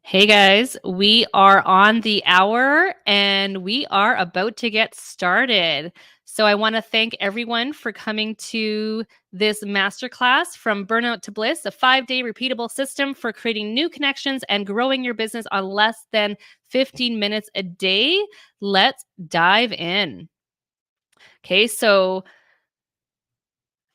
Hey guys, we are on the hour and we are about to get started. So I want to thank everyone for coming to this masterclass from Burnout to Bliss, a 5-day repeatable system for creating new connections and growing your business on less than 15 minutes a day. Let's dive in. Okay, so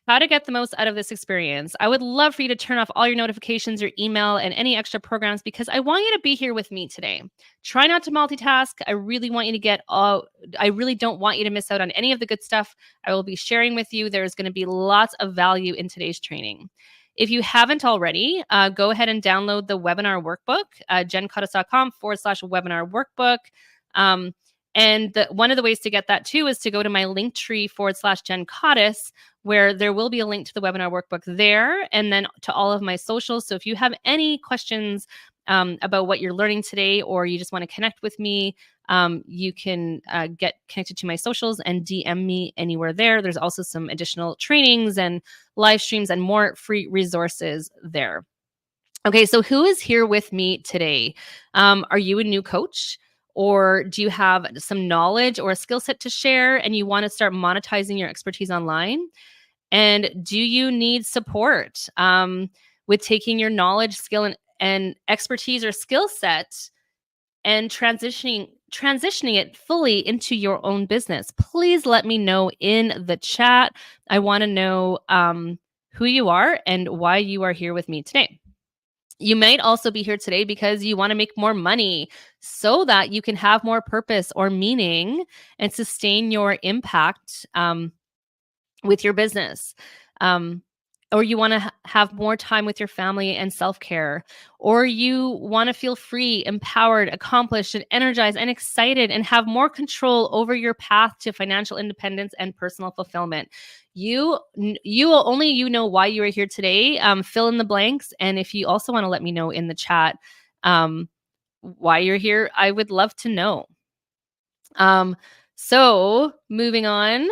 how to get the most out of this experience. I would love for you to turn off all your notifications, your email, and any extra programs because I want you to be here with me today. Try not to multitask. I really want you to I really don't want you to miss out on any of the good stuff I will be sharing with you. There's going to be lots of value in today's training. If you haven't already, go ahead and download the webinar workbook, jencottis.com/webinar workbook. And one of the ways to get that too is to go to my linktree/Jen Cottis, where there will be a link to the webinar workbook there and then to all of my socials. So if you have any questions about what you're learning today, or you just want to connect with me, you can get connected to my socials and DM me anywhere there. There's also some additional trainings and live streams and more free resources there. Okay, so who is here with me today? Are you a new coach? Or do you have some knowledge or a skill set to share and you want to start monetizing your expertise online? And do you need support with taking your knowledge, skill, and expertise or skill set and transitioning it fully into your own business? Please let me know in the chat. I want to know who you are and why you are here with me today. You might also be here today because you want to make more money so that you can have more purpose or meaning and sustain your impact with your business. Or you want to have more time with your family and self-care, or you want to feel free, empowered, accomplished, and energized and excited and have more control over your path to financial independence and personal fulfillment. You know why you are here today. Fill in the blanks. And if you also want to let me know in the chat why you're here, I would love to know. So moving on.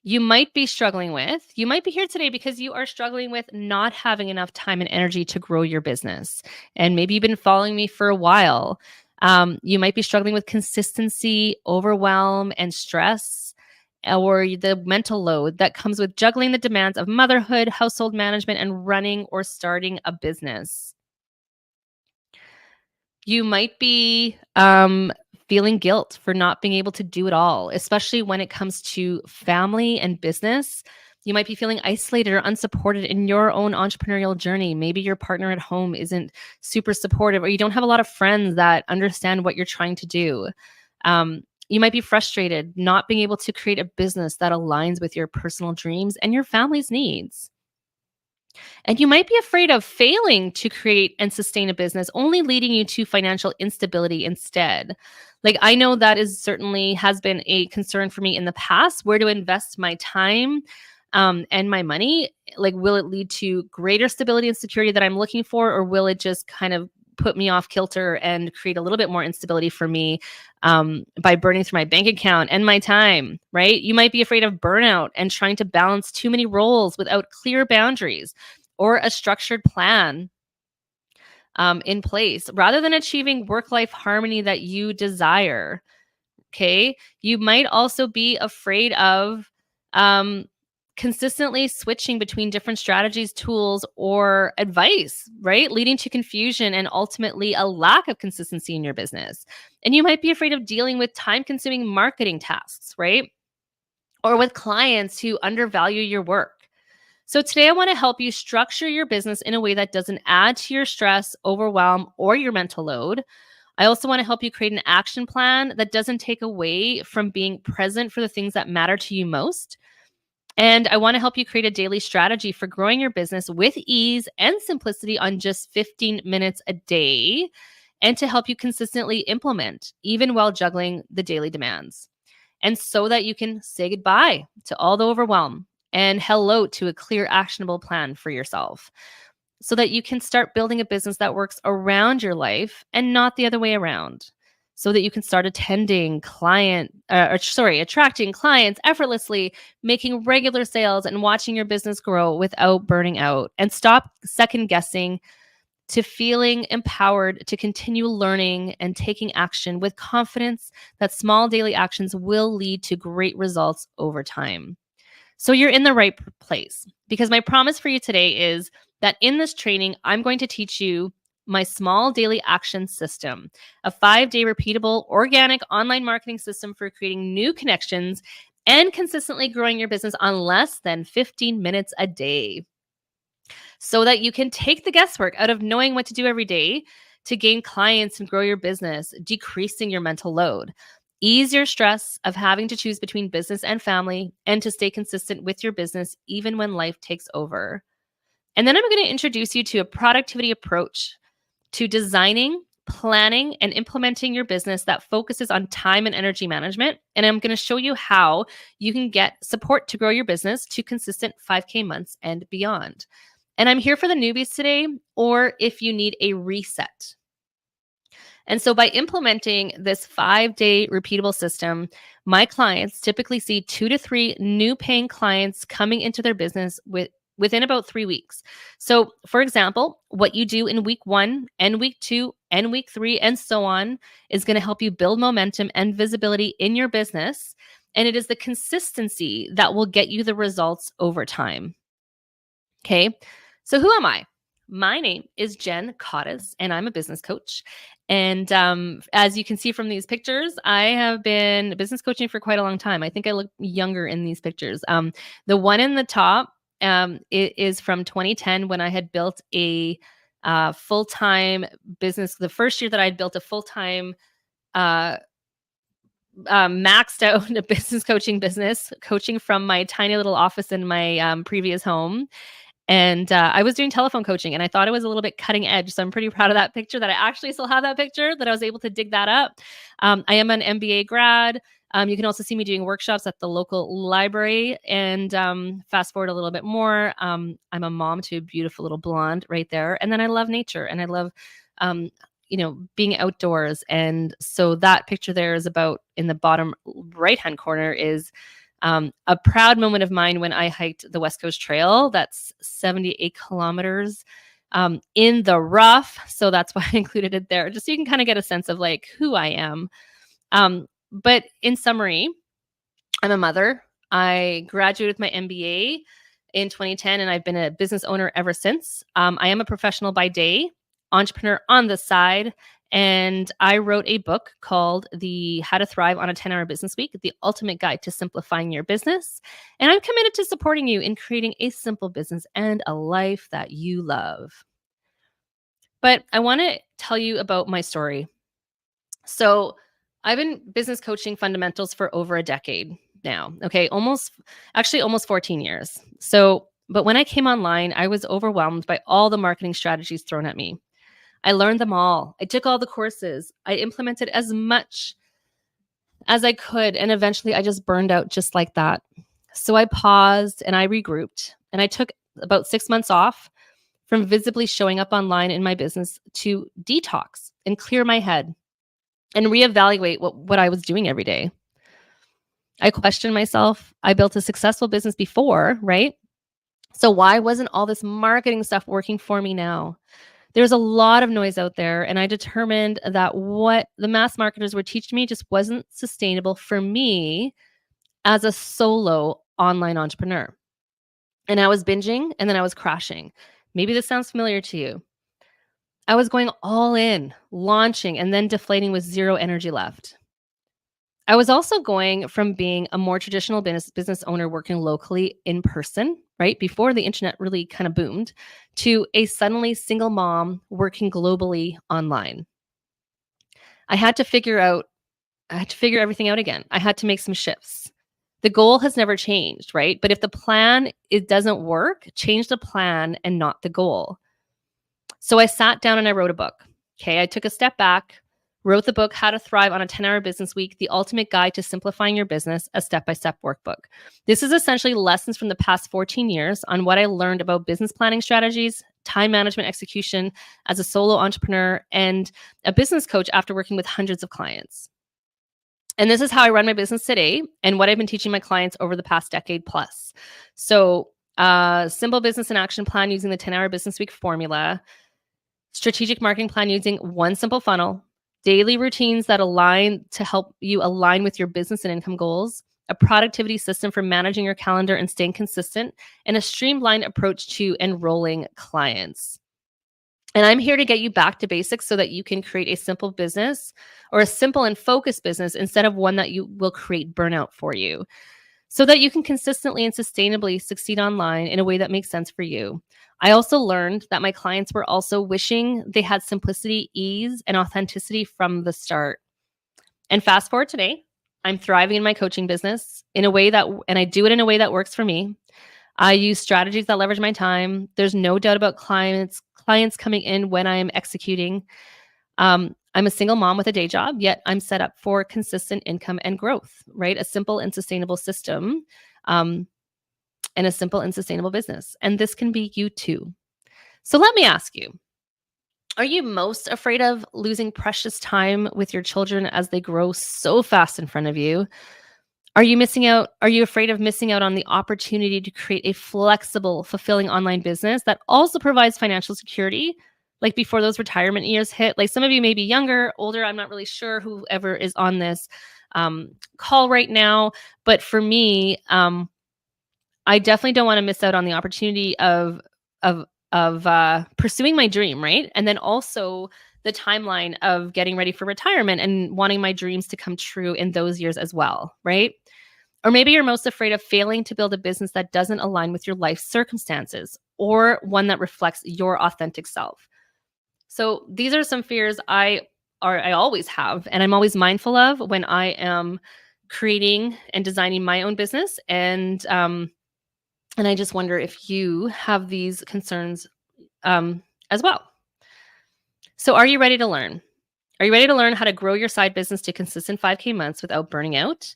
You might be here today because you are struggling with not having enough time and energy to grow your business. And maybe you've been following me for a while. You might be struggling with consistency, overwhelm, and stress, or the mental load that comes with juggling the demands of motherhood, household management, and running or starting a business. You might be feeling guilt for not being able to do it all, especially when it comes to family and business. You might be feeling isolated or unsupported in your own entrepreneurial journey. Maybe your partner at home isn't super supportive, or you don't have a lot of friends that understand what you're trying to do. You might be frustrated not being able to create a business that aligns with your personal dreams and your family's needs. And you might be afraid of failing to create and sustain a business, only leading you to financial instability instead. Like, I know that certainly has been a concern for me in the past. Where to invest my time and my money? Like, will it lead to greater stability and security that I'm looking for, or will it just kind of put me off kilter and create a little bit more instability for me by burning through my bank account and my time, right? You might be afraid of burnout and trying to balance too many roles without clear boundaries or a structured plan in place, rather than achieving work-life harmony that you desire. Okay. You might also be afraid of consistently switching between different strategies, tools, or advice, right? Leading to confusion and ultimately a lack of consistency in your business. And you might be afraid of dealing with time-consuming marketing tasks, right? Or with clients who undervalue your work. So today I want to help you structure your business in a way that doesn't add to your stress, overwhelm, or your mental load. I also want to help you create an action plan that doesn't take away from being present for the things that matter to you most. And I want to help you create a daily strategy for growing your business with ease and simplicity on just 15 minutes a day, and to help you consistently implement, even while juggling the daily demands. And so that you can say goodbye to all the overwhelm and hello to a clear, actionable plan for yourself, so that you can start building a business that works around your life and not the other way around, so that you can start attracting clients effortlessly, making regular sales and watching your business grow without burning out, and stop second guessing to feeling empowered to continue learning and taking action with confidence that small daily actions will lead to great results over time. So you're in the right place, because my promise for you today is that in this training, I'm going to teach you my small daily action system, a 5-day repeatable organic online marketing system for creating new connections and consistently growing your business on less than 15 minutes a day, so that you can take the guesswork out of knowing what to do every day to gain clients and grow your business, decreasing your mental load, ease your stress of having to choose between business and family, and to stay consistent with your business even when life takes over. And then I'm going to introduce you to a productivity approach to designing, planning, and implementing your business that focuses on time and energy management. And I'm going to show you how you can get support to grow your business to consistent 5K months and beyond. And I'm here for the newbies today, or if you need a reset. And so by implementing this 5-day repeatable system, my clients typically see 2 to 3 new paying clients coming into their business within about 3 weeks. So for example, what you do in week 1 and week 2 and week 3 and so on is going to help you build momentum and visibility in your business. And it is the consistency that will get you the results over time. Okay. So who am I? My name is Jen Cottis, and I'm a business coach. And as you can see from these pictures, I have been business coaching for quite a long time. I think I look younger in these pictures. The one in the top it is from 2010, when I had built a full-time business. The first year that I had built a full-time maxed out a business coaching business, coaching from my tiny little office in my previous home. And I was doing telephone coaching, and I thought it was a little bit cutting edge. So I'm pretty proud of that picture, that I actually still have that picture, that I was able to dig that up. I am an MBA grad. You can also see me doing workshops at the local library. And fast forward a little bit more, I'm a mom to a beautiful little blonde right there. And then I love nature, and I love, being outdoors. And so that picture there is about, in the bottom right-hand corner, is a proud moment of mine when I hiked the West Coast Trail. That's 78 kilometers in the rough. So that's why I included it there, just so you can kind of get a sense of like who I am. But in summary, I'm a mother. I graduated with my MBA in 2010, and I've been a business owner ever since. I am a professional by day, entrepreneur on the side. And I wrote a book called The How to Thrive on a 10-Hour Business Week, the ultimate guide to simplifying your business. And I'm committed to supporting you in creating a simple business and a life that you love. But I want to tell you about my story. So I've been business coaching fundamentals for over a decade now. Okay, almost 14 years. But when I came online, I was overwhelmed by all the marketing strategies thrown at me. I learned them all. I took all the courses. I implemented as much as I could. And eventually I just burned out just like that. So I paused and I regrouped, and I took about 6 months off from visibly showing up online in my business to detox and clear my head and reevaluate what I was doing every day. I questioned myself. I built a successful business before, right? So why wasn't all this marketing stuff working for me now? There's a lot of noise out there, and I determined that what the mass marketers were teaching me just wasn't sustainable for me as a solo online entrepreneur. And I was binging, and then I was crashing. Maybe this sounds familiar to you. I was going all in, launching, and then deflating with zero energy left. I was also going from being a more traditional business owner working locally in person, right, before the internet really kind of boomed, to a suddenly single mom working globally online. I had to figure everything out again. I had to make some shifts. The goal has never changed, right? But if the plan, it doesn't work, change the plan and not the goal. So I sat down and I wrote a book. Okay, I took a step back, wrote the book, How to Thrive on a 10-Hour Business Week, the ultimate guide to simplifying your business, a step-by-step workbook. This is essentially lessons from the past 14 years on what I learned about business planning strategies, time management execution as a solo entrepreneur, and a business coach after working with hundreds of clients. And this is how I run my business today and what I've been teaching my clients over the past decade plus. So simple business and action plan using the 10-Hour Business Week formula. strategic marketing plan using one simple funnel, daily routines that align to help you align with your business and income goals, a productivity system for managing your calendar and staying consistent, and a streamlined approach to enrolling clients. And I'm here to get you back to basics so that you can create a simple business or a simple and focused business instead of one that you will create burnout for you, so that you can consistently and sustainably succeed online in a way that makes sense for you. I also learned that my clients were also wishing they had simplicity, ease, and authenticity from the start. And fast forward today, I'm thriving in my coaching business in a way that, and I do it in a way that works for me. I use strategies that leverage my time. There's no doubt about clients coming in when I am executing. I'm a single mom with a day job, yet I'm set up for consistent income and growth, right? A simple and sustainable system, and a simple and sustainable business. And this can be you too. So let me ask you, are you most afraid of losing precious time with your children as they grow so fast in front of you? Are you missing out? Are you afraid of missing out on the opportunity to create a flexible, fulfilling online business that also provides financial security? Like before those retirement years hit, like some of you may be younger, older, I'm not really sure whoever is on this call right now. But for me, I definitely don't want to miss out on the opportunity of pursuing my dream, right? And then also the timeline of getting ready for retirement and wanting my dreams to come true in those years as well, right? Or maybe you're most afraid of failing to build a business that doesn't align with your life circumstances or one that reflects your authentic self. So these are some fears I always have, and I'm always mindful of when I am creating and designing my own business. And I just wonder if you have these concerns as well. So are you ready to learn? Are you ready to learn how to grow your side business to consistent 5K months without burning out?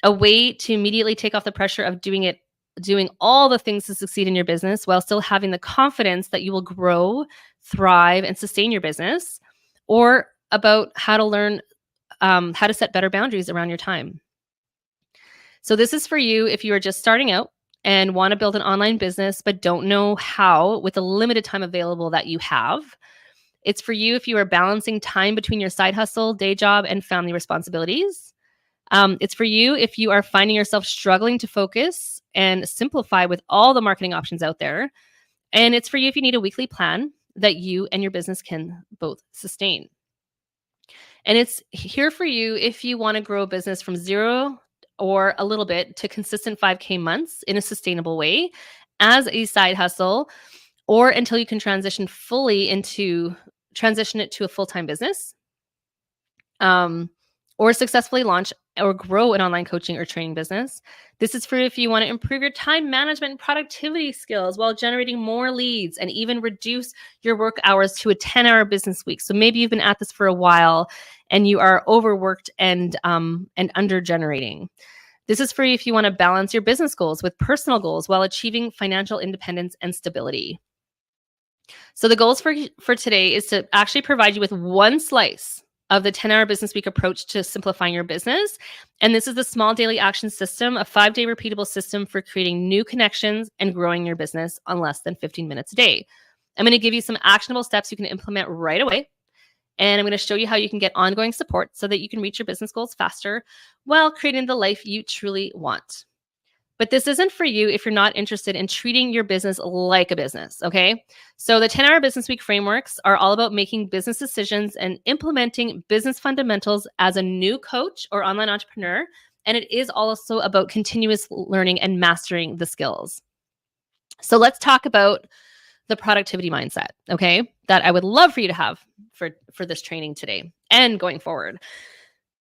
A way to immediately take off the pressure of doing all the things to succeed in your business while still having the confidence that you will grow, thrive, and sustain your business, or about how to learn how to set better boundaries around your time. So this is for you if you are just starting out and want to build an online business but don't know how with the limited time available that you have. It's for you if you are balancing time between your side hustle, day job, and family responsibilities. It's for you if you are finding yourself struggling to focus and simplify with all the marketing options out there. And it's for you if you need a weekly plan that you and your business can both sustain. And it's here for you if you want to grow a business from zero or a little bit to consistent 5K months in a sustainable way as a side hustle, or until you can transition it to a full-time business. Or successfully launch or grow an online coaching or training business. This is for if you want to improve your time management and productivity skills while generating more leads and even reduce your work hours to a 10-hour business week. So maybe you've been at this for a while and you are overworked and under generating. This is for you if you want to balance your business goals with personal goals while achieving financial independence and stability. So the goals for today is to actually provide you with one slice of the 10-hour business week approach to simplifying your business. And this is the small daily action system, a 5-day repeatable system for creating new connections and growing your business on less than 15 minutes a day. I'm going to give you some actionable steps you can implement right away. And I'm going to show you how you can get ongoing support so that you can reach your business goals faster while creating the life you truly want. But this isn't for you if you're not interested in treating your business like a business, okay? So the 10-hour business week frameworks are all about making business decisions and implementing business fundamentals as a new coach or online entrepreneur. And it is also about continuous learning and mastering the skills. So let's talk about the productivity mindset, okay? That I would love for you to have for this training today and going forward.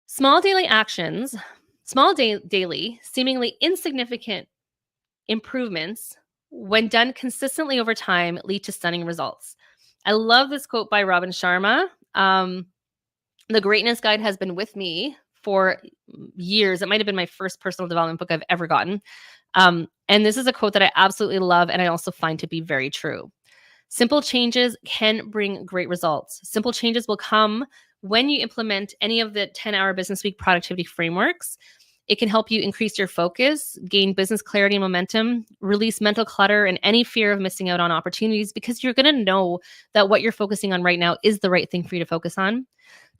Small daily actions, daily, seemingly insignificant improvements, when done consistently over time, lead to stunning results. I love this quote by Robin Sharma. The Greatness Guide has been with me for years. It might have been my first personal development book I've ever gotten. And this is a quote that I absolutely love and I also find to be very true. Simple changes can bring great results. Simple changes will come when you implement any of the 10-hour business week productivity frameworks. It can help you increase your focus, gain business clarity and momentum, release mental clutter and any fear of missing out on opportunities, because you're going to know that what you're focusing on right now is the right thing for you to focus on.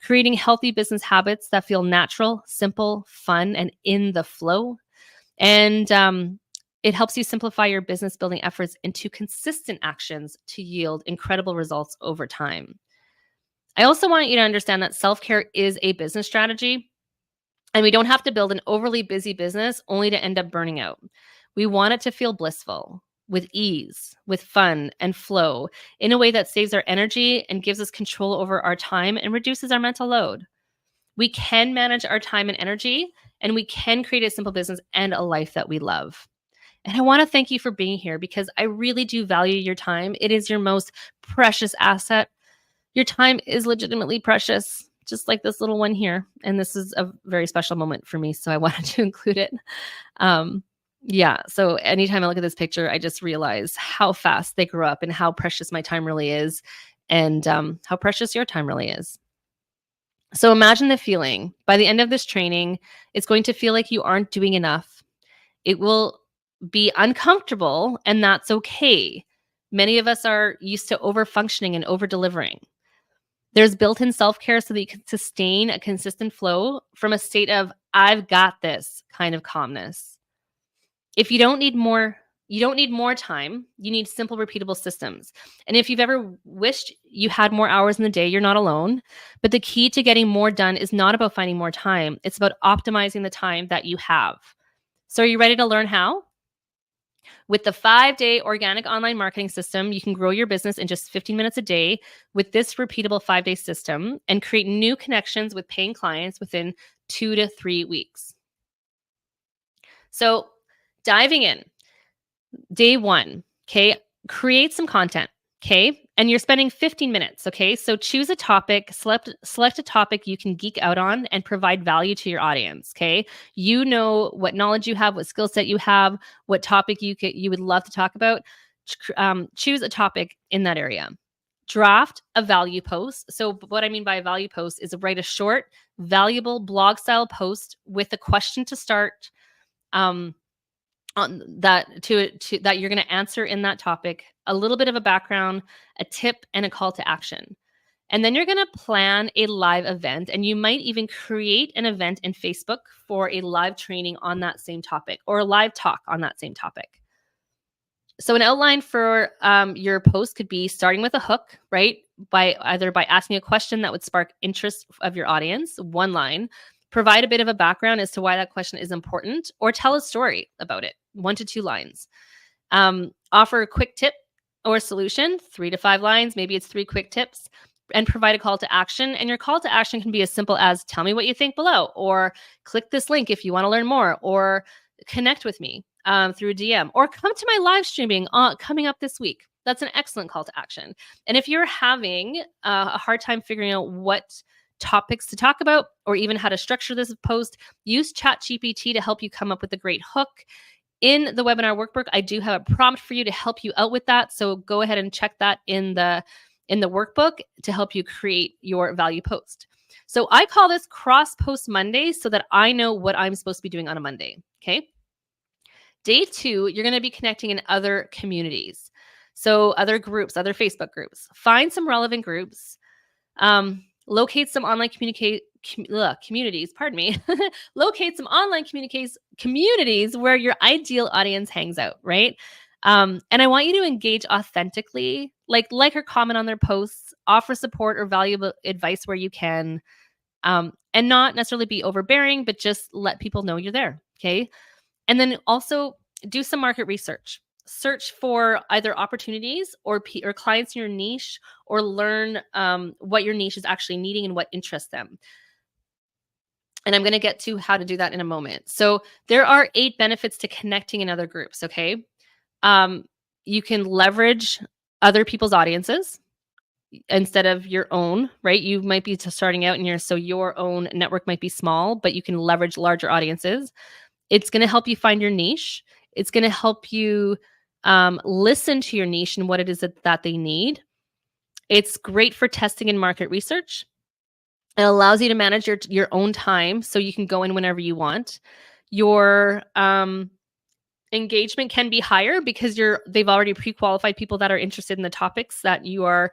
Creating healthy business habits that feel natural, simple, fun, and in the flow. And it helps you simplify your business building efforts into consistent actions to yield incredible results over time. I also want you to understand that self-care is a business strategy, and we don't have to build an overly busy business only to end up burning out. We want it to feel blissful, with ease, with fun and flow, in a way that saves our energy and gives us control over our time and reduces our mental load. We can manage our time and energy, and we can create a simple business and a life that we love. And I want to thank you for being here, because I really do value your time. It is your most precious asset. Your time is legitimately precious, just like this little one here. And this is a very special moment for me, so I wanted to include it. So anytime I look at this picture, I just realize how fast they grew up and how precious my time really is, and how precious your time really is. So imagine the feeling. By the end of this training, it's going to feel like you aren't doing enough. It will be uncomfortable, and that's okay. Many of us are used to over-functioning and over-delivering. There's built-in self-care so that you can sustain a consistent flow from a state of "I've got this" kind of calmness. If you don't need more time. You need simple, repeatable systems. And if you've ever wished you had more hours in the day, you're not alone. But the key to getting more done is not about finding more time. It's about optimizing the time that you have. So are you ready to learn how? With the 5-day organic online marketing system, you can grow your business in just 15 minutes a day with this repeatable 5-day system and create new connections with paying clients within 2 to 3 weeks. So diving in, day 1, okay, create some content, okay? And you're spending 15 minutes, okay? So choose a topic, select a topic you can geek out on and provide value to your audience, okay? You know what knowledge you have, what skill set you have, what topic you would love to talk about. Choose a topic in that area. Draft a value post. So what I mean by a value post is write a short, valuable blog style post with a question to start, on that that you're going to answer in that topic, a little bit of a background, a tip, and a call to action. And then you're going to plan a live event, and you might even create an event in Facebook for a live training on that same topic, or a live talk on that same topic. So an outline for your post could be starting with a hook, right? By asking a question that would spark interest of your audience, one line. Provide a bit of a background as to why that question is important, or tell a story about it, 1 to 2 lines. Offer a quick tip or solution, 3 to 5 lines. Maybe it's 3 quick tips, and provide a call to action. And your call to action can be as simple as tell me what you think below, or click this link if you want to learn more, or connect with me through a DM, or come to my live streaming coming up this week. That's an excellent call to action. And if you're having a hard time figuring out what topics to talk about, or even how to structure this post, use ChatGPT to help you come up with a great hook. In the webinar workbook, I do have a prompt for you to help you out with that. So go ahead and check that in the workbook to help you create your value post. So I call this Cross Post Monday, so that I know what I'm supposed to be doing on a Monday. Okay. Day 2, you're going to be connecting in other communities. So other groups, other Facebook groups. Find some relevant groups. Locate some online communities, locate some online communities where your ideal audience hangs out, right? And I want you to engage authentically, like or comment on their posts, offer support or valuable advice where you can, and not necessarily be overbearing, but just let people know you're there, okay? And then also do some market research. Search for either opportunities or clients in your niche, or learn what your niche is actually needing and what interests them. And I'm going to get to how to do that in a moment. So there are 8 benefits to connecting in other groups, okay? You can leverage other people's audiences instead of your own, right? You might be starting out so your own network might be small, but you can leverage larger audiences. It's going to help you find your niche. It's going to help you listen to your niche and what it is that they need. It's great for testing and market research. It allows you to manage your own time, so you can go in whenever you want. your engagement can be higher because they've already pre-qualified people that are interested in the topics that you are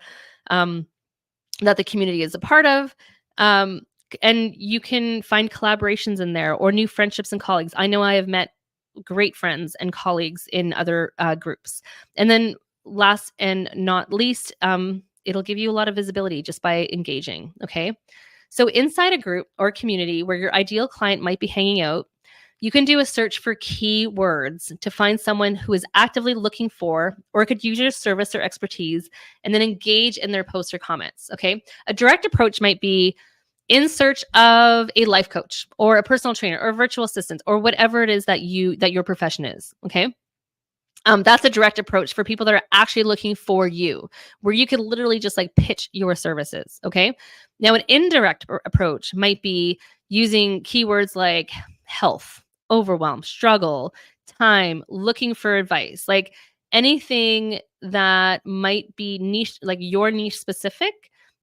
that the community is a part of. And you can find collaborations in there or new friendships and colleagues. I know I have met great friends and colleagues in other groups. And then last and not least, it'll give you a lot of visibility just by engaging. Okay. So inside a group or community where your ideal client might be hanging out, you can do a search for keywords to find someone who is actively looking for or could use your service or expertise, and then engage in their posts or comments. Okay. A direct approach might be in search of a life coach or a personal trainer or a virtual assistant or whatever it is that your profession is. Okay. That's a direct approach for people that are actually looking for you, where you can literally just like pitch your services. Okay. Now, an indirect approach might be using keywords like health, overwhelm, struggle, time, looking for advice, like anything that might be niche, like your niche specific.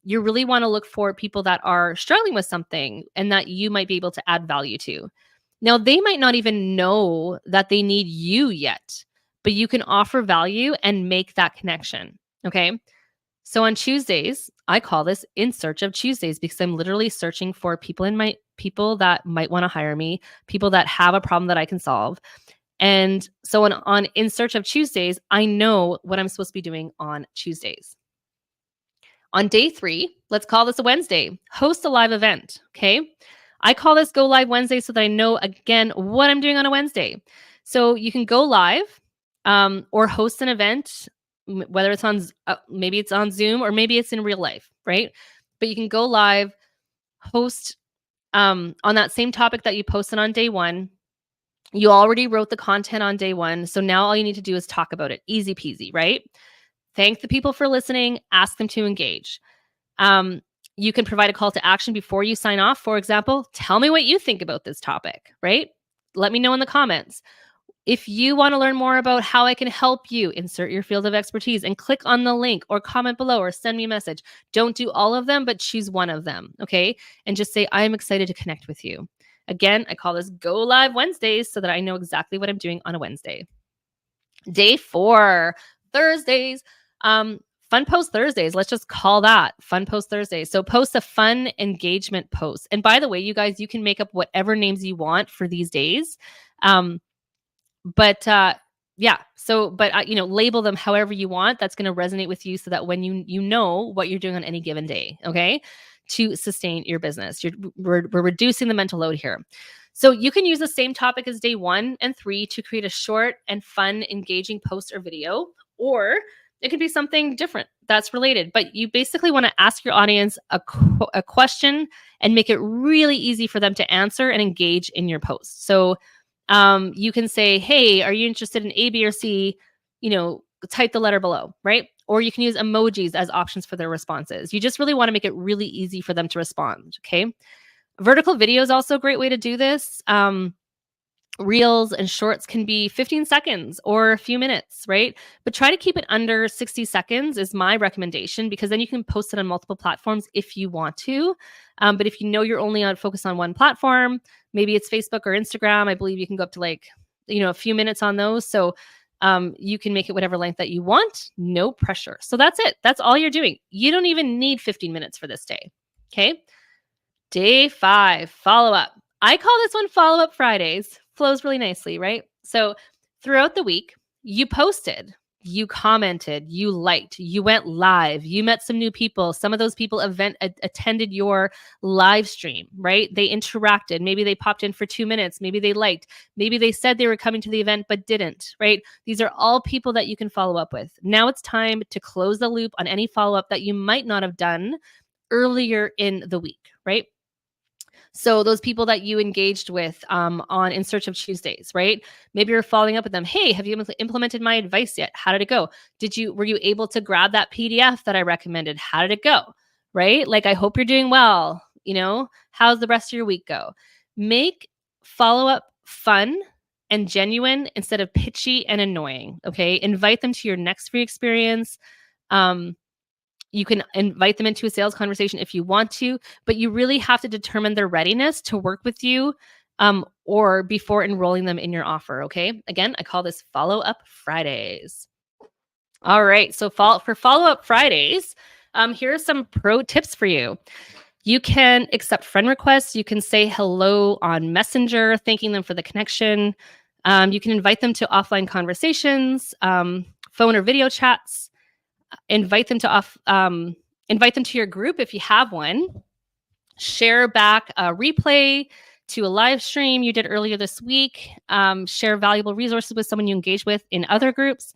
You really want to look for people that are struggling with something and that you might be able to add value to. Now, they might not even know that they need you yet, but you can offer value and make that connection. Okay. So on Tuesdays, I call this In Search of Tuesdays because I'm literally searching for people that might want to hire me, people that have a problem that I can solve. And so on In Search of Tuesdays, I know what I'm supposed to be doing on Tuesdays. On day 3, let's call this a Wednesday, host a live event. Okay. I call this Go Live Wednesday so that I know again what I'm doing on a Wednesday. So you can go live or host an event, whether it's on, maybe it's on Zoom or maybe it's in real life, right? But you can go live, host on that same topic that you posted on day 1. You already wrote the content on day 1. So now all you need to do is talk about it. Easy peasy, right? Thank the people for listening, ask them to engage. You can provide a call to action before you sign off. For example, tell me what you think about this topic, right? Let me know in the comments. If you want to learn more about how I can help you, insert your field of expertise and click on the link or comment below or send me a message. Don't do all of them, but choose one of them, okay? And just say, I'm excited to connect with you. Again, I call this Go Live Wednesdays so that I know exactly what I'm doing on a Wednesday. Day 4, Thursdays. Fun Post Thursdays. Let's just call that Fun Post Thursdays. So post a fun engagement post. And by the way, you guys, you can make up whatever names you want for these days. But label them however you want. That's going to resonate with you so that when you know what you're doing on any given day, okay, to sustain your business. We're reducing the mental load here. So you can use the same topic as day 1 and 3 to create a short and fun, engaging post or video, or it could be something different that's related. But you basically want to ask your audience a question and make it really easy for them to answer and engage in your post. So you can say, hey, are you interested in A, B, or C? Type the letter below, right? Or you can use emojis as options for their responses. You just really want to make it really easy for them to respond, okay? Vertical video is also a great way to do this. Reels and shorts can be 15 seconds or a few minutes, right? But try to keep it under 60 seconds is my recommendation, because then you can post it on multiple platforms if you want to. But if you know you're only focused on one platform, maybe it's Facebook or Instagram, I believe you can go up to a few minutes on those. So you can make it whatever length that you want, no pressure. So that's it. That's all you're doing. You don't even need 15 minutes for this day. Okay. Day 5, follow up. I call this one Follow Up Fridays. Flows really nicely, right? So throughout the week, you posted, you commented, you liked, you went live, you met some new people. Some of those people attended your live stream, right? They interacted. Maybe they popped in for 2 minutes. Maybe they liked. Maybe they said they were coming to the event but didn't, right? These are all people that you can follow up with. Now it's time to close the loop on any follow-up that you might not have done earlier in the week, right? So those people that you engaged with on In Search of Tuesdays, right? Maybe you're following up with them. Hey, have you implemented my advice yet? How did it go? Were you able to grab that PDF that I recommended? How did it go? Right? Like, I hope you're doing well. How's the rest of your week go? Make follow-up fun and genuine instead of pitchy and annoying. Okay. Invite them to your next free experience. You can invite them into a sales conversation if you want to, but you really have to determine their readiness to work with you or before enrolling them in your offer. Okay. Again, I call this follow-up Fridays. All right. So for follow-up Fridays, here are some pro tips for you. You can accept friend requests. You can say hello on Messenger, thanking them for the connection. You can invite them to offline conversations, phone or video chats. Invite them to your group if you have one. Share back a replay to a live stream you did earlier this week. Share valuable resources with someone you engage with in other groups.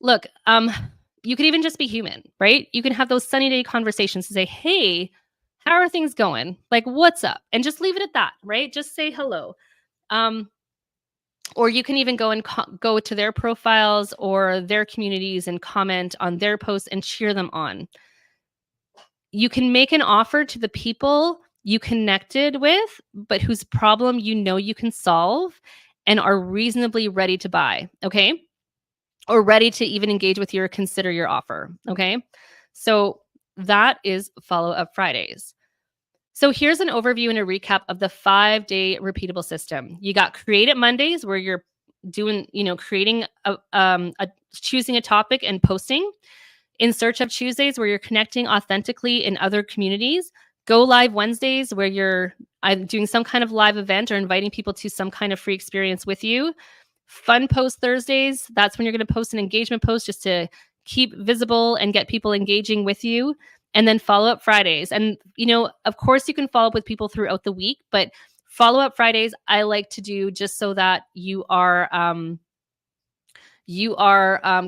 Look, you could even just be human, right? You can have those sunny day conversations to say, hey, how are things going? Like, what's up? And just leave it at that, right? Just say hello. Or you can even go and go to their profiles or their communities and comment on their posts and cheer them on. You can make an offer to the people you connected with, but whose problem you know you can solve and are reasonably ready to buy, okay? Or ready to even engage with you or consider your offer, okay? So that is Follow-Up Fridays. So here's an overview and a recap of the 5-day repeatable system. You got Create It Mondays, where you're doing, creating choosing a topic and posting. In Search of Tuesdays, where you're connecting authentically in other communities. Go Live Wednesdays, where you're doing some kind of live event or inviting people to some kind of free experience with you. Fun Post Thursdays, that's when you're going to post an engagement post just to keep visible and get people engaging with you. And then Follow-Up Fridays. And, of course, you can follow up with people throughout the week, but Follow-Up Fridays, I like to do just so that you are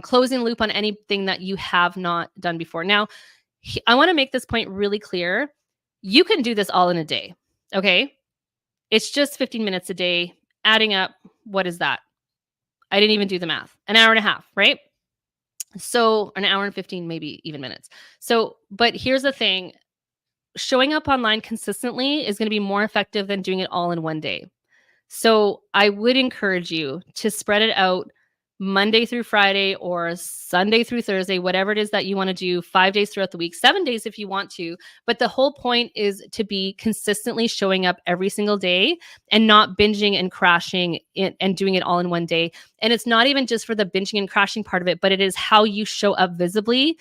closing the loop on anything that you have not done before. Now, I want to make this point really clear. You can do this all in a day, okay? It's just 15 minutes a day, adding up. What is that? I didn't even do the math. An hour and a half, right? So an hour and 15, maybe even minutes. So, but here's the thing. Showing up online consistently is going to be more effective than doing it all in one day. So I would encourage you to spread it out Monday through Friday or Sunday through Thursday, whatever it is that you want to do, 5 days throughout the week, 7 days if you want to. But the whole point is to be consistently showing up every single day and not binging and crashing and doing it all in one day. And it's not even just for the binging and crashing part of it, but it is how you show up visibly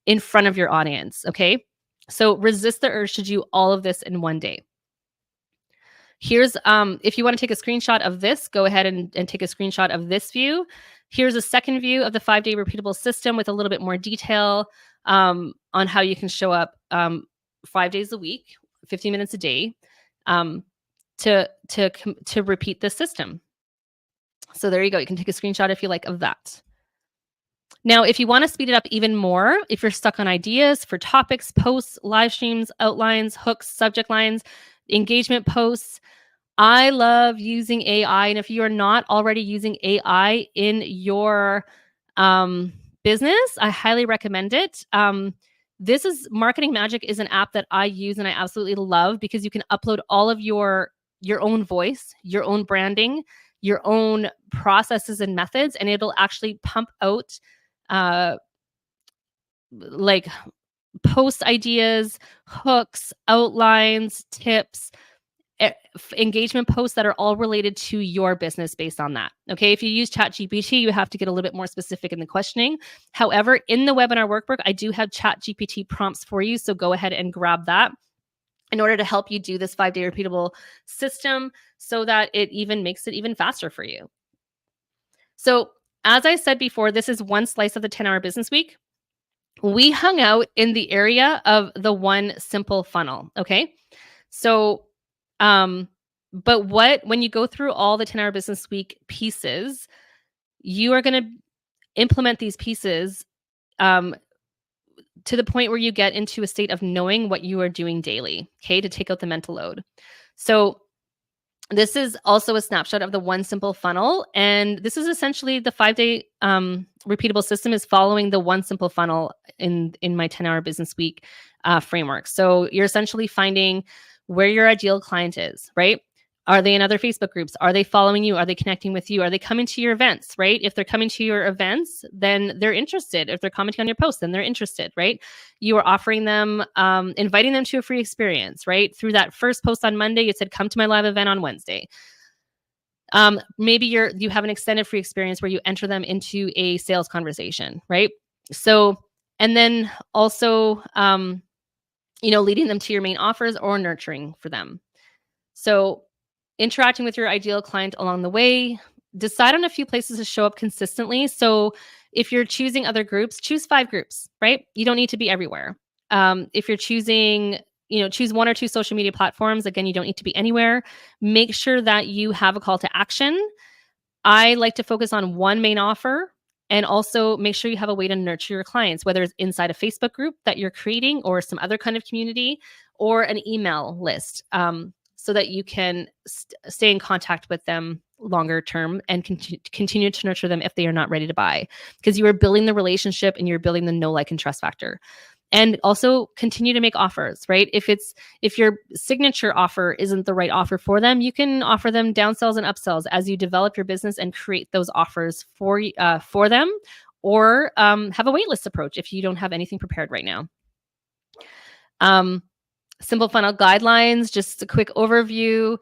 in front of your audience. Okay. So resist the urge to do all of this in one day. Here's, if you want to take a screenshot of this, go ahead and take a screenshot of this view. Here's a second view of the 5-day repeatable system with a little bit more detail on how you can show up 5 days a week, 15 minutes a day to repeat this system. So there you go. You can take a screenshot if you like of that. Now, if you want to speed it up even more, if you're stuck on ideas for topics, posts, live streams, outlines, hooks, subject lines, engagement posts, I love using AI. And if you are not already using AI in your business, I highly recommend it. This is Marketing Magic is an app that I use and I absolutely love because you can upload all of your own voice, your own branding, your own processes and methods, and it'll actually pump out like post ideas, hooks, outlines, tips, engagement posts that are all related to your business based on that. Okay. If you use ChatGPT, you have to get a little bit more specific in the questioning. However, in the webinar workbook, I do have ChatGPT prompts for you. So go ahead and grab that in order to help you do this 5-day repeatable system so that it even makes it even faster for you. So as I said before, this is one slice of the 10-hour business week. We hung out in the area of the one simple funnel. Okay. So, but when you go through all the 10-hour business week pieces, you are going to implement these pieces, to the point where you get into a state of knowing what you are doing daily. Okay. To take out the mental load. So this is also a snapshot of the one simple funnel. And this is essentially the 5-day repeatable system is following the one simple funnel in my 10-hour business week framework. So you're essentially finding where your ideal client is, right? Are they in other Facebook groups? Are they following you? Are they connecting with you? Are they coming to your events, right? If they're coming to your events, then they're interested. If they're commenting on your posts, then they're interested, right? You are offering them, inviting them to a free experience, right? Through that first post on Monday, you said, come to my live event on Wednesday. Maybe you have an extended free experience where you enter them into a sales conversation, right? So, and then also, leading them to your main offers or nurturing for them. So interacting with your ideal client along the way, decide on a few places to show up consistently. So if you're choosing other groups, choose 5 groups, right? You don't need to be everywhere. If you're choosing, choose 1 or 2 social media platforms. Again, you don't need to be anywhere. Make sure that you have a call to action. I like to focus on one main offer, and also make sure you have a way to nurture your clients, whether it's inside a Facebook group that you're creating or some other kind of community or an email list, so that you can stay in contact with them longer term and continue to nurture them if they are not ready to buy, because you are building the relationship and you're building the know, like, and trust factor. And also continue to make offers, right? If your signature offer isn't the right offer for them, you can offer them downsells and upsells as you develop your business and create those offers for them, or have a waitlist approach if you don't have anything prepared right now. Simple funnel guidelines, just a quick overview.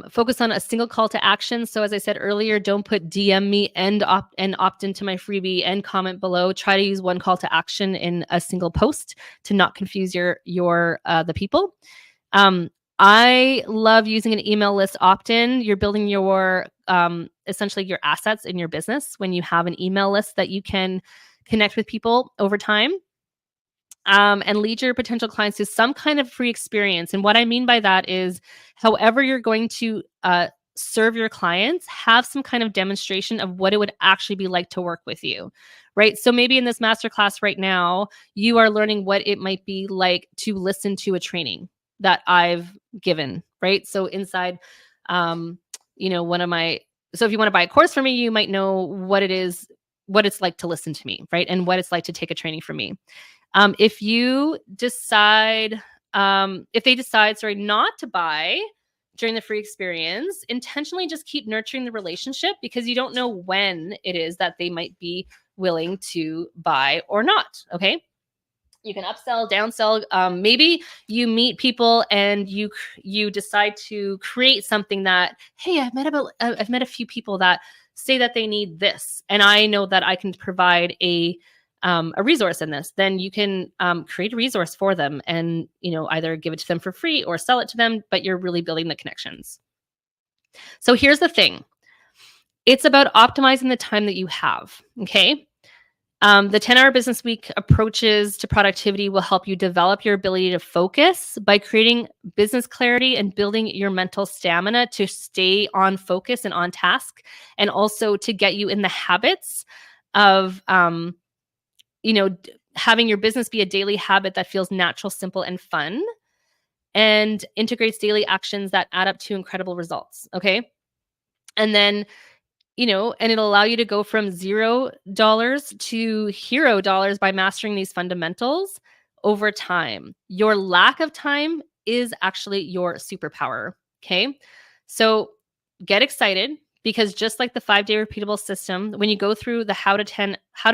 Focus on a single call to action. So as I said earlier, don't put DM me and opt into my freebie and comment below. Try to use one call to action in a single post to not confuse the people. I love using an email list opt-in. You're building your essentially your assets in your business when you have an email list that you can connect with people over time. And lead your potential clients to some kind of free experience. And what I mean by that is, however you're going to serve your clients, have some kind of demonstration of what it would actually be like to work with you, right? So maybe in this masterclass right now, you are learning what it might be like to listen to a training that I've given, right? So inside, so if you want to buy a course from me, you might know what it's like to listen to me, right? And what it's like to take a training from me. If they decide, not to buy during the free experience, intentionally just keep nurturing the relationship, because you don't know when it is that they might be willing to buy or not. Okay. You can upsell, downsell. Maybe you meet people and you decide to create something that, hey, I've met a few people that say that they need this, and I know that I can provide a resource in this. Then you can create a resource for them and, either give it to them for free or sell it to them, but you're really building the connections. So here's the thing. It's about optimizing the time that you have. Okay. The 10-hour business week approaches to productivity will help you develop your ability to focus by creating business clarity and building your mental stamina to stay on focus and on task, and also to get you in the habits of, having your business be a daily habit that feels natural, simple, and fun, and integrates daily actions that add up to incredible results. Okay. And then, and it'll allow you to go from $0 to hero by mastering these fundamentals over time. Your lack of time is actually your superpower. Okay. So get excited, because just like the 5-day repeatable system, when you go through the how to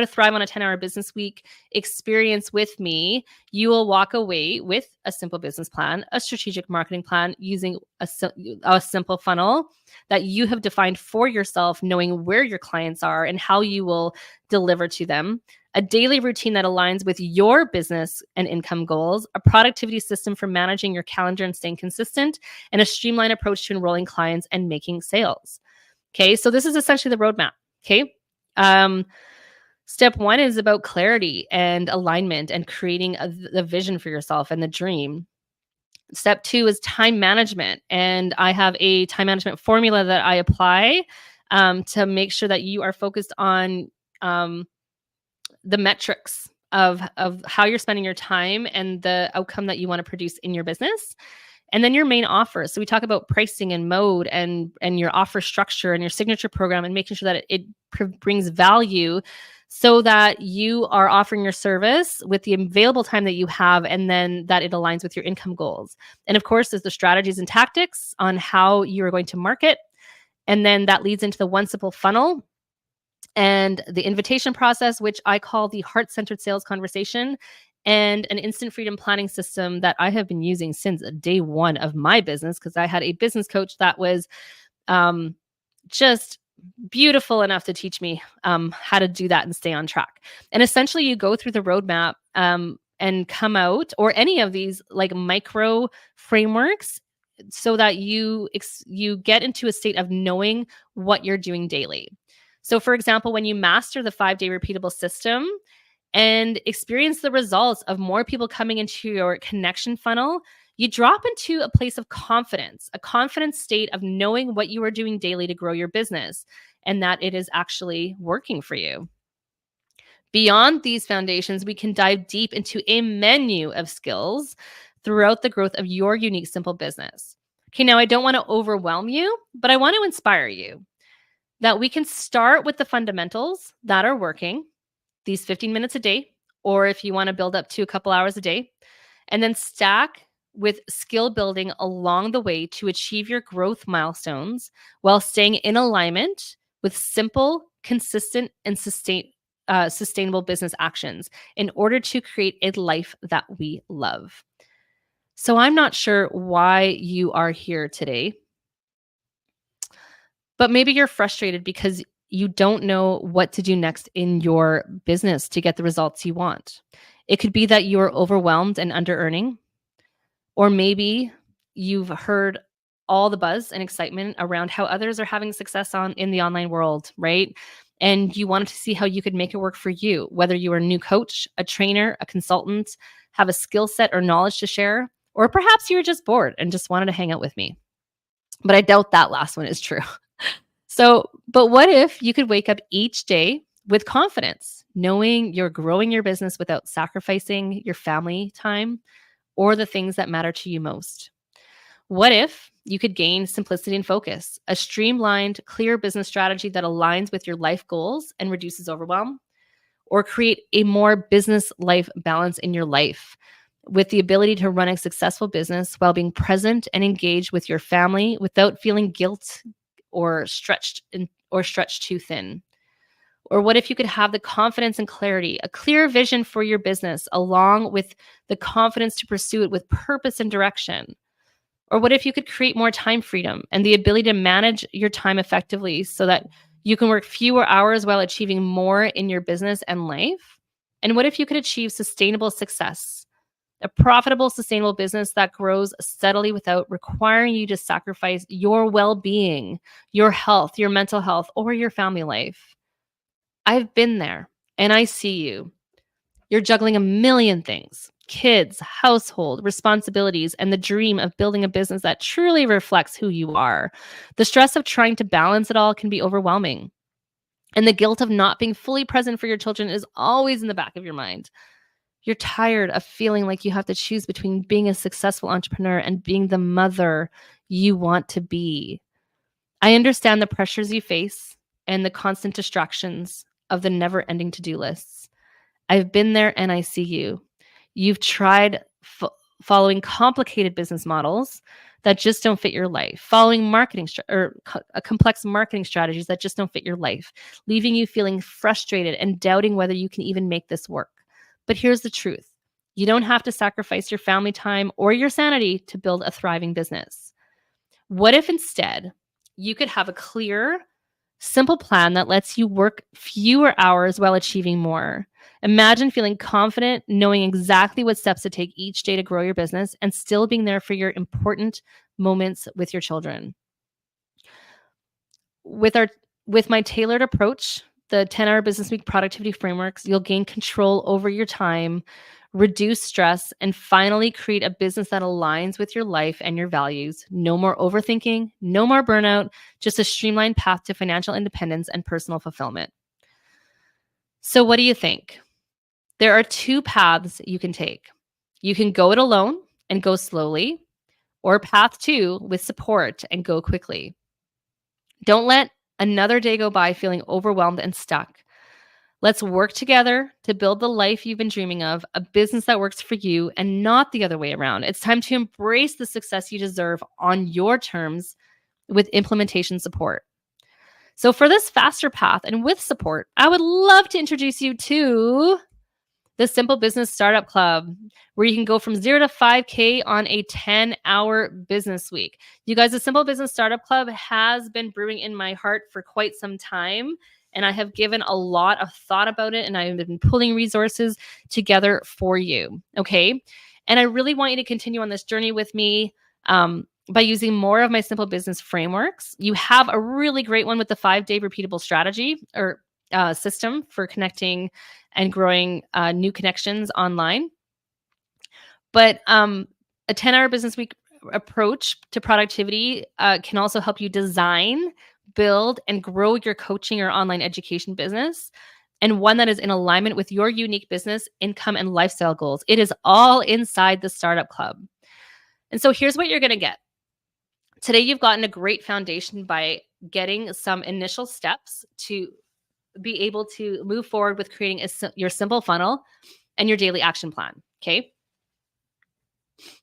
thrive on a 10-hour business week experience with me, you will walk away with a simple business plan, a strategic marketing plan using a simple funnel that you have defined for yourself, knowing where your clients are and how you will deliver to them, a daily routine that aligns with your business and income goals, a productivity system for managing your calendar and staying consistent, and a streamlined approach to enrolling clients and making sales. Okay, so this is essentially the roadmap. Okay. Step 1 is about clarity and alignment and creating the vision for yourself and the dream. Step 2 is time management. And I have a time management formula that I apply to make sure that you are focused on the metrics of how you're spending your time and the outcome that you want to produce in your business. And then your main offer. So we talk about pricing and mode and your offer structure and your signature program, and making sure that it brings value so that you are offering your service with the available time that you have, and then that it aligns with your income goals. And of course, there's the strategies and tactics on how you're going to market. And then that leads into the one simple funnel and the invitation process, which I call the heart-centered sales conversation, and an instant freedom planning system that I have been using since day one of my business, because I had a business coach that was um, just beautiful enough to teach me how to do that and stay on track. And essentially, you go through the roadmap and come out, or any of these like micro frameworks, so that you get into a state of knowing what you're doing daily. So, for example, when you master the 5-day repeatable system and experience the results of more people coming into your connection funnel, you drop into a place of confidence, a confident state of knowing what you are doing daily to grow your business and that it is actually working for you. Beyond these foundations, we can dive deep into a menu of skills throughout the growth of your unique, simple business. Okay, now I don't want to overwhelm you, but I want to inspire you that we can start with the fundamentals that are working, these 15 minutes a day, or if you want to build up to a couple hours a day, and then stack with skill building along the way to achieve your growth milestones while staying in alignment with simple, consistent, and sustainable business actions in order to create a life that we love. So I'm not sure why you are here today, but maybe you're frustrated because you don't know what to do next in your business to get the results you want. It could be that you're overwhelmed and under earning, or maybe you've heard all the buzz and excitement around how others are having success in the online world, right? And you wanted to see how you could make it work for you, whether you are a new coach, a trainer, a consultant, have a skill set or knowledge to share, or perhaps you're just bored and just wanted to hang out with me. But I doubt that last one is true. So, but what if you could wake up each day with confidence, knowing you're growing your business without sacrificing your family time or the things that matter to you most? What if you could gain simplicity and focus, a streamlined, clear business strategy that aligns with your life goals and reduces overwhelm, or create a more business life balance in your life with the ability to run a successful business while being present and engaged with your family without feeling guilt or stretched too thin? Or what if you could have the confidence and clarity, a clear vision for your business, along with the confidence to pursue it with purpose and direction? Or what if you could create more time freedom and the ability to manage your time effectively so that you can work fewer hours while achieving more in your business and life? And what if you could achieve sustainable success, a profitable, sustainable business that grows steadily without requiring you to sacrifice your well-being, your health, your mental health, or your family life? I've been there and I see you. You're juggling a million things: kids, household, responsibilities, and the dream of building a business that truly reflects who you are. The stress of trying to balance it all can be overwhelming. And the guilt of not being fully present for your children is always in the back of your mind. You're tired of feeling like you have to choose between being a successful entrepreneur and being the mother you want to be. I understand the pressures you face and the constant distractions of the never-ending to-do lists. I've been there and I see you. You've tried following complicated business models that just don't fit your life, following complex marketing strategies that just don't fit your life, leaving you feeling frustrated and doubting whether you can even make this work. But here's the truth: you don't have to sacrifice your family time or your sanity to build a thriving business. What if instead you could have a clear, simple plan that lets you work fewer hours while achieving more? Imagine feeling confident, knowing exactly what steps to take each day to grow your business and still being there for your important moments with your children. With my tailored approach, the 10-hour business week productivity frameworks, you'll gain control over your time, reduce stress, and finally create a business that aligns with your life and your values. No more overthinking, no more burnout, just a streamlined path to financial independence and personal fulfillment. So what do you think? There are two paths you can take. You can go it alone and go slowly, or path two with support and go quickly. Don't let another day go by feeling overwhelmed and stuck. Let's work together to build the life you've been dreaming of, a business that works for you and not the other way around. It's time to embrace the success you deserve on your terms with implementation support. So for this faster path and with support, I would love to introduce you to the Simple Business Startup Club, where you can go from 0 to 5K on a 10-hour business week. You guys, the Simple Business Startup Club has been brewing in my heart for quite some time, and I have given a lot of thought about it, and I've been pulling resources together for you, okay? And I really want you to continue on this journey with me by using more of my Simple Business frameworks. You have a really great one with the 5-day repeatable strategy or system for connecting and growing new connections online. But a 10-hour business week approach to productivity can also help you design, build, and grow your coaching or online education business, and one that is in alignment with your unique business, income, and lifestyle goals. It is all inside the Startup Club. And so here's what you're going to get. Today, you've gotten a great foundation by getting some initial steps to be able to move forward with creating your simple funnel and your daily action plan, okay?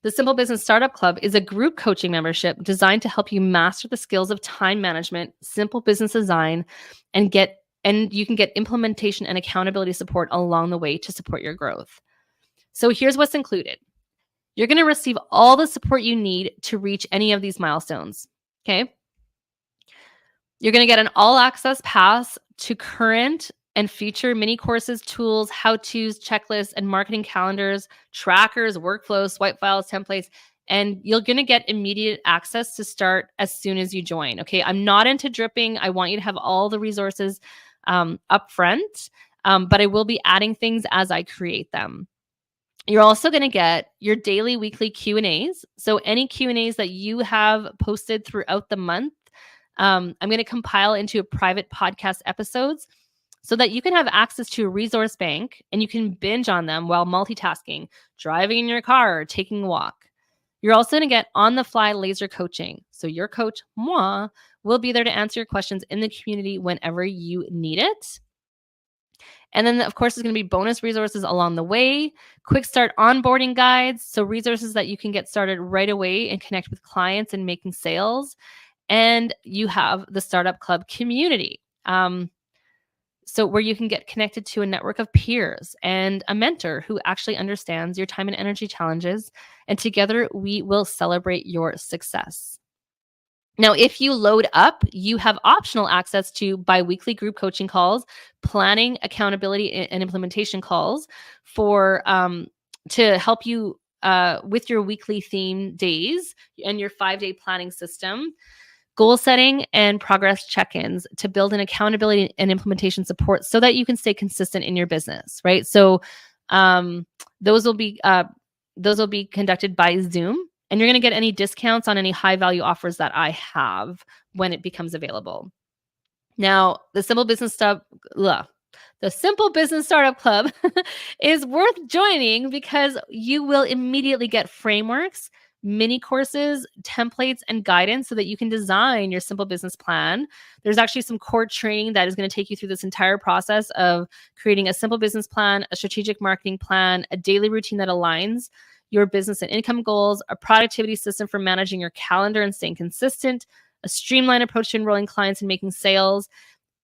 The Simple Business Startup Club is a group coaching membership designed to help you master the skills of time management, simple business design, and you can get implementation and accountability support along the way to support your growth. So here's what's included. You're going to receive all the support you need to reach any of these milestones, okay? You're going to get an all-access pass to current and future mini courses, tools, how-tos, checklists, and marketing calendars, trackers, workflows, swipe files, templates, and you're going to get immediate access to start as soon as you join, okay? I'm not into dripping. I want you to have all the resources up front, but I will be adding things as I create them. You're also going to get your daily, weekly Q&As. So any Q&As that you have posted throughout the month, I'm going to compile into a private podcast episodes so that you can have access to a resource bank and you can binge on them while multitasking, driving in your car, or taking a walk. You're also going to get on-the-fly laser coaching. So your coach, moi, will be there to answer your questions in the community whenever you need it. And then, of course, there's going to be bonus resources along the way, quick start onboarding guides, so resources that you can get started right away and connect with clients and making sales. And you have the Startup Club community, so where you can get connected to a network of peers and a mentor who actually understands your time and energy challenges. And together, we will celebrate your success. Now, if you load up, you have optional access to biweekly group coaching calls, planning, accountability, and implementation calls for to help you with your weekly theme days and your 5-day planning system, goal setting, and progress check-ins to build an accountability and implementation support so that you can stay consistent in your business, right? So those will be conducted by Zoom. And you're going to get any discounts on any high value offers that I have when it becomes available. Now, the Simple Business Startup Club is worth joining because you will immediately get frameworks, mini courses, templates, and guidance so that you can design your simple business plan. There's actually some core training that is going to take you through this entire process of creating a simple business plan, a strategic marketing plan, a daily routine that aligns your business and income goals, a productivity system for managing your calendar and staying consistent, a streamlined approach to enrolling clients and making sales,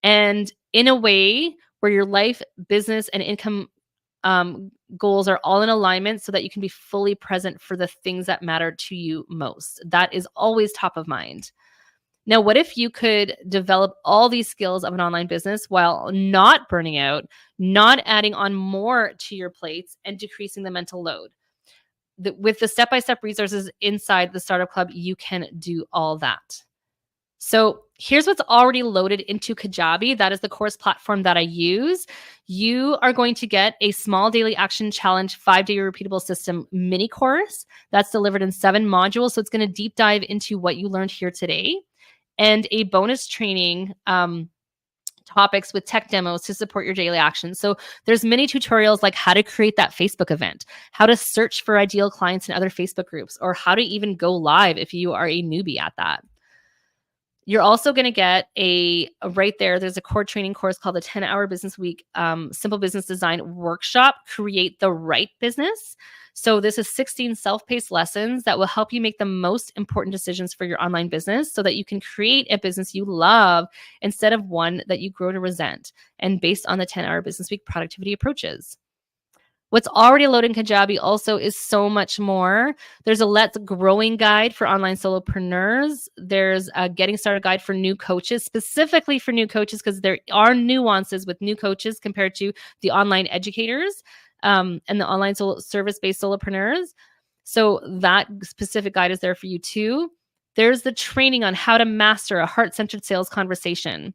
and in a way where your life, business, and income goals are all in alignment so that you can be fully present for the things that matter to you most. That is always top of mind. Now, what if you could develop all these skills of an online business while not burning out, not adding on more to your plates, and decreasing the mental load? With the step-by-step resources inside the Startup Club, you can do all that. So here's what's already loaded into Kajabi. That is the course platform that I use. You are going to get a small daily action challenge 5-day repeatable system mini course that's delivered in 7 modules. So it's going to deep dive into what you learned here today, and a bonus training topics with tech demos to support your daily actions. So there's many tutorials like how to create that Facebook event, how to search for ideal clients in other Facebook groups, or how to even go live if you are a newbie at that. You're also going to get right there, there's a core training course called the 10-hour business week, simple business design workshop, create the right business. So this is 16 self-paced lessons that will help you make the most important decisions for your online business so that you can create a business you love instead of one that you grow to resent, and based on the 10-hour business week productivity approaches. What's already loaded in Kajabi also is so much more. There's a Let's Growing guide for online solopreneurs. There's a Getting Started guide for new coaches, specifically for new coaches, because there are nuances with new coaches compared to the online educators and the online service-based solopreneurs. So that specific guide is there for you too. There's the training on how to master a heart-centered sales conversation,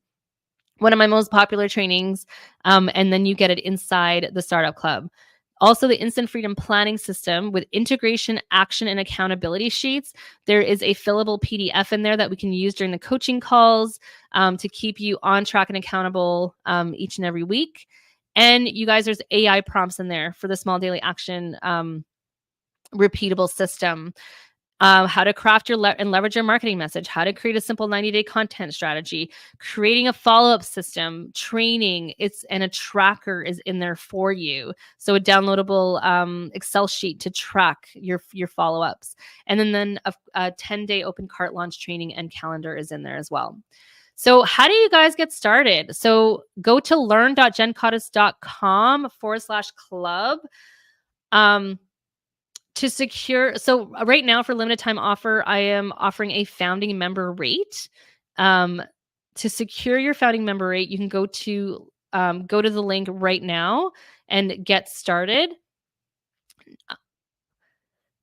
one of my most popular trainings, and then you get it inside the Startup Club. Also, the Instant Freedom Planning System with integration, action, and accountability sheets. There is a fillable PDF in there that we can use during the coaching calls to keep you on track and accountable each and every week. And you guys, there's AI prompts in there for the small daily action repeatable system. How to craft and leverage your marketing message, how to create a simple 90-day content strategy, creating a follow-up system, training, and a tracker is in there for you. So a downloadable Excel sheet to track your follow-ups. And then a 10-day open cart launch training and calendar is in there as well. So how do you guys get started? So go to learn.jencottis.com/club. To secure, so right now for limited time offer, I am offering a founding member rate. To secure your founding member rate, you can go to the link right now and get started.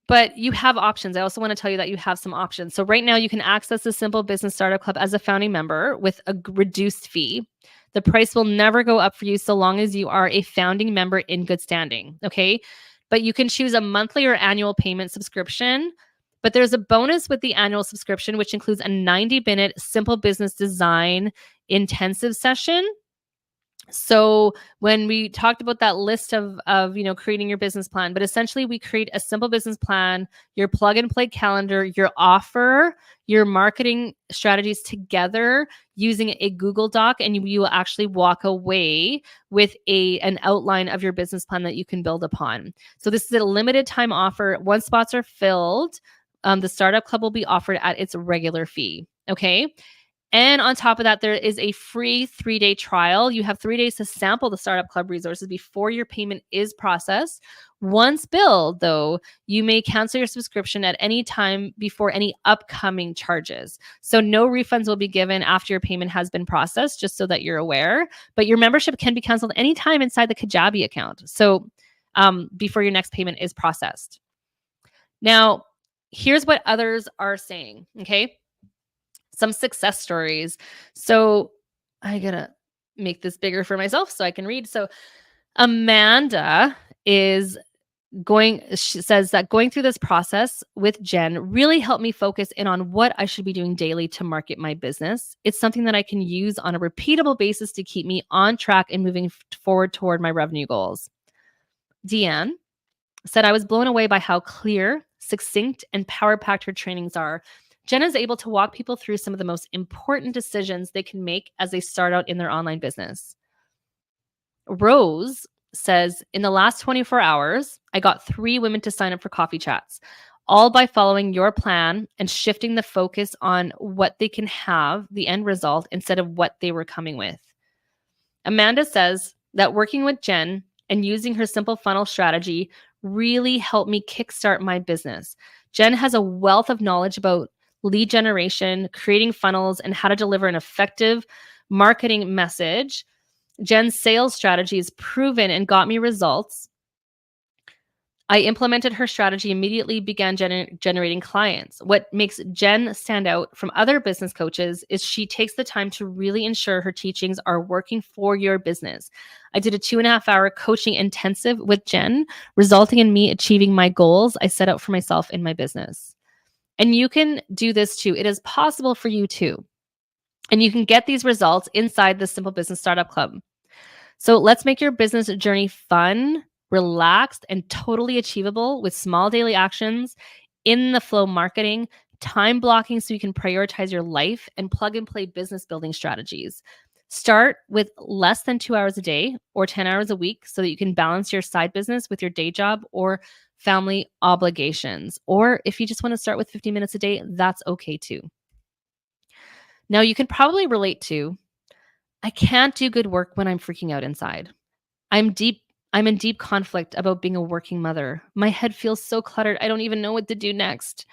But you have options. I also want to tell you that you have some options. So right now you can access the Simple Business Startup Club as a founding member with a reduced fee. The price will never go up for you so long as you are a founding member in good standing. Okay. But you can choose a monthly or annual payment subscription. But there's a bonus with the annual subscription, which includes a 90-minute simple business design intensive session. So when we talked about that list of creating your business plan, but essentially we create a simple business plan, your plug and play calendar, your offer, your marketing strategies together using a Google Doc, and you will actually walk away with an outline of your business plan that you can build upon. So this is a limited time offer. Once spots are filled, the Startup Club will be offered at its regular fee. Okay. And on top of that, there is a free 3-day trial. You have 3 days to sample the Startup Club resources before your payment is processed. Once billed, though, you may cancel your subscription at any time before any upcoming charges. So no refunds will be given after your payment has been processed, just so that you're aware. But your membership can be canceled anytime inside the Kajabi account. So before your next payment is processed. Now, here's what others are saying, okay? Some success stories. So I gotta make this bigger for myself so I can read. So Amanda she says that going through this process with Jen really helped me focus in on what I should be doing daily to market my business. It's something that I can use on a repeatable basis to keep me on track and moving forward toward my revenue goals. Deanne said, I was blown away by how clear, succinct, and power-packed her trainings are. Jen is able to walk people through some of the most important decisions they can make as they start out in their online business. Rose says, in the last 24 hours, I got 3 women to sign up for coffee chats, all by following your plan and shifting the focus on what they can have, the end result, instead of what they were coming with. Amanda says that working with Jen and using her simple funnel strategy really helped me kickstart my business. Jen has a wealth of knowledge about lead generation, creating funnels, and how to deliver an effective marketing message. Jen's sales strategy is proven and got me results. I implemented her strategy, immediately began generating clients. What makes Jen stand out from other business coaches is she takes the time to really ensure her teachings are working for your business. I did a 2.5-hour coaching intensive with Jen, resulting in me achieving my goals I set out for myself in my business. And you can do this too. It is possible for you too. And you can get these results inside the Simple Business Startup Club. So let's make your business journey fun, relaxed, and totally achievable with small daily actions, in the flow marketing, time blocking so you can prioritize your life, and plug and play business building strategies. Start with less than 2 hours a day or 10 hours a week so that you can balance your side business with your day job or family obligations. Or if you just want to start with 50 minutes a day, that's okay too. Now, you can probably relate to, I can't do good work when I'm freaking out inside. I'm in deep conflict about being a working mother. My head feels so cluttered. I don't even know what to do next.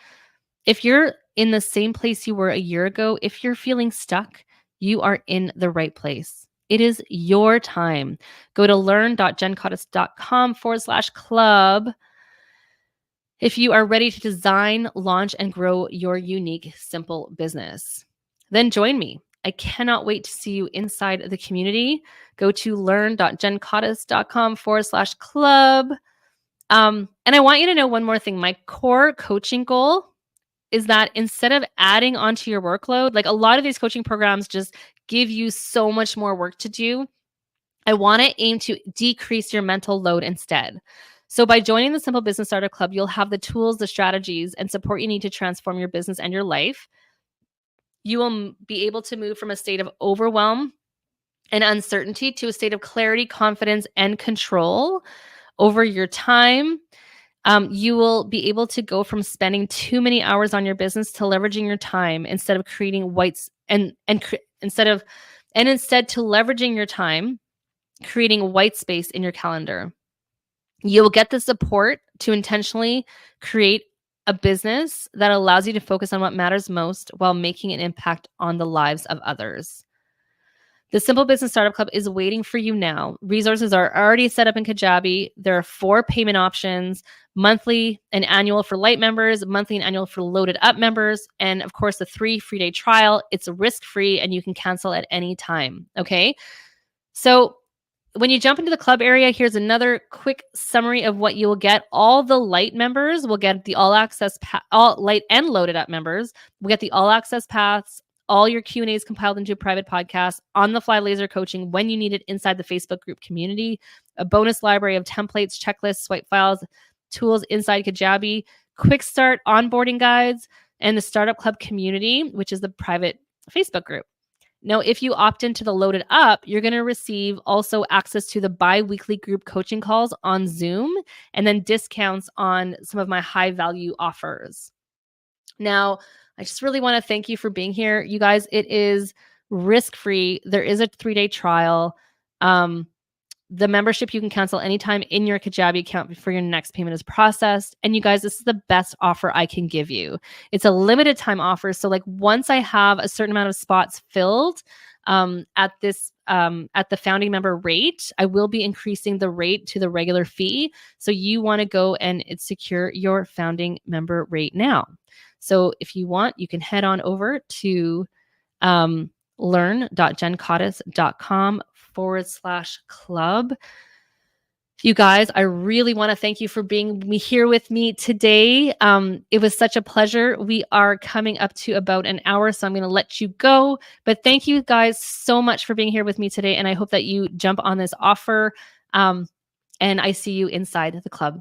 If you're in the same place you were a year ago, if you're feeling stuck, you are in the right place. It is your time. Go to learn.jencottis.com/club if you are ready to design, launch, and grow your unique, simple business. Then join me. I cannot wait to see you inside the community. Go to learn.jencottis.com/club. And I want you to know one more thing. My core coaching goal is that instead of adding onto your workload, like a lot of these coaching programs just give you so much more work to do. I want to aim to decrease your mental load instead. So by joining the Simple Business Starter Club, you'll have the tools, the strategies, and support you need to transform your business and your life. You will be able to move from a state of overwhelm and uncertainty to a state of clarity, confidence, and control over your time. You will be able to go from spending too many hours on your business to leveraging your time instead of creating instead to leveraging your time, creating white space in your calendar. You will get the support to intentionally create a business that allows you to focus on what matters most while making an impact on the lives of others. The Simple Business Startup Club is waiting for you now. Resources are already set up in Kajabi. There are 4 payment options: monthly and annual for light members, monthly and annual for loaded up members, and of course the 3 free day trial. It's risk-free and you can cancel at any time. Okay. So when you jump into the club area, here's another quick summary of what you will get. All the light members will get the all access, all light and loaded up members will get the all access paths, all your Q&As compiled into a private podcast, on-the-fly laser coaching when you need it inside the Facebook group community, a bonus library of templates, checklists, swipe files, tools inside Kajabi, quick start onboarding guides, and the Startup Club community, which is the private Facebook group. Now, if you opt into the loaded up, you're going to receive also access to the bi-weekly group coaching calls on Zoom and then discounts on some of my high value offers. Now, I just really want to thank you for being here. You guys, it is risk-free. There is a 3-day trial. The membership you can cancel anytime in your Kajabi account before your next payment is processed. And you guys, this is the best offer I can give you. It's a limited time offer. So like once I have a certain amount of spots filled at the founding member rate, I will be increasing the rate to the regular fee. So you want to go and secure your founding member rate now. So if you want, you can head on over to learn.jencottis.com/club. You guys, I really want to thank you for being here with me today. It was such a pleasure. We are coming up to about an hour, so I'm going to let you go. But thank you guys so much for being here with me today. And I hope that you jump on this offer. And I see you inside the club.